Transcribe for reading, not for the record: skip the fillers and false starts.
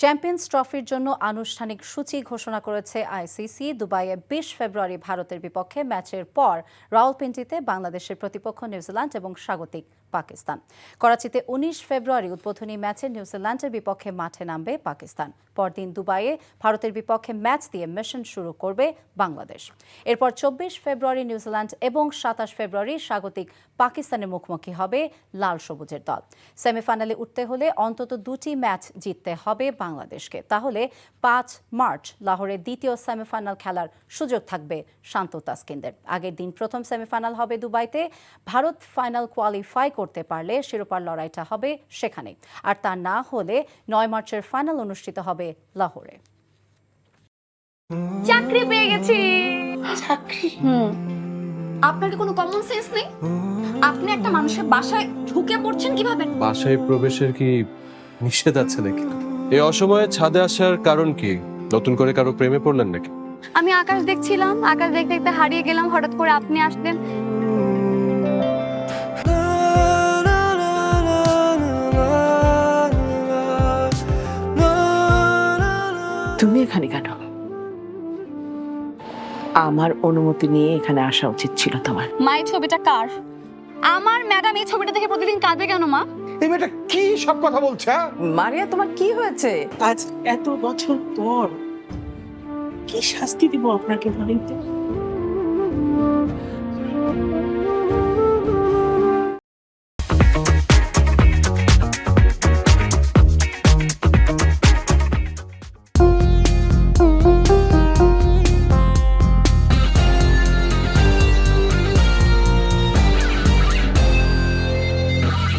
Champions ট্রফির জন্য আনুষ্ঠানিক সূচি ঘোষণা করেছে আইসিসি। দুবাইয়ে ২০ ফেব্রুয়ারি ভারতের বিপক্ষে ম্যাচের পর রাওয়ালপিন্ডিতে বাংলাদেশের প্রতিপক্ষ নিউজিল্যান্ড এবং স্বাগতিক পাকিস্তান। করাচিতে ১৯ ফেব্রুয়ারি উদ্বোধনী ম্যাচে নিউজিল্যান্ডের বিপক্ষে মাঠে নামবে পাকিস্তান। পরদিন দুবাইয়ে ভারতের বিপক্ষে ম্যাচ দিয়ে মিশন শুরু করবে বাংলাদেশ। এরপর ২৪ ফেব্রুয়ারি নিউজিল্যান্ড এবং ২৭ ফেব্রুয়ারি স্বাগতিক পাকিস্তানের মুখোমুখি হবে লাল সবুজের দল। সেমিফাইনালে উঠতে হলে অন্তত দুটি ম্যাচ জিততে হবে বাংলাদেশকে। তাহলে ৫ মার্চ লাহোরে দ্বিতীয় সেমিফাইনাল খেলার সুযোগ থাকবে শান্ত তাসকিনদের। আগের দিন প্রথম সেমিফাইনাল হবে দুবাইতে। ভারত ফাইনাল কোয়ালিফাই করতে পারলে শিরোপার লড়াইটা হবে সেখানে, আর তা না হলে ৯ মার্চের ফাইনাল অনুষ্ঠিত হবে লাহোরে। চাকরি পেয়ে গেছি। চাকরি? আপনার কি কোনো কমন সেন্স নেই? আপনি একটা মানুষের বাসায় ঢুকে পড়ছেন কিভাবে? বাসায় প্রবেশের কি নিষেধ আছে নাকি? এই অসময়ে ছাদে আসার কারণ কি? নতুন করে কারো প্রেমে পড়লেন নাকি? আমি আকাশ দেখছিলাম, আকাশ দেখতে দেখতে হারিয়ে গেলাম, হঠাৎ করে আপনি আসলেন। তুমি এখানে কেন? আমার অনুমতি নিয়ে এখানে আসা উচিত ছিল তোমার। মা, এই ছবিটা কার? আমার ম্যাডাম এই ছবিটা দেখে প্রতিদিন কাঁদে কেন মা? এই মেয়েটা কি সব কথা বলছে? মারিয়া, তোমার কি হয়েছে? আজ এত বছর পর কি শাস্তি দিব আপনাকে বলেন তো?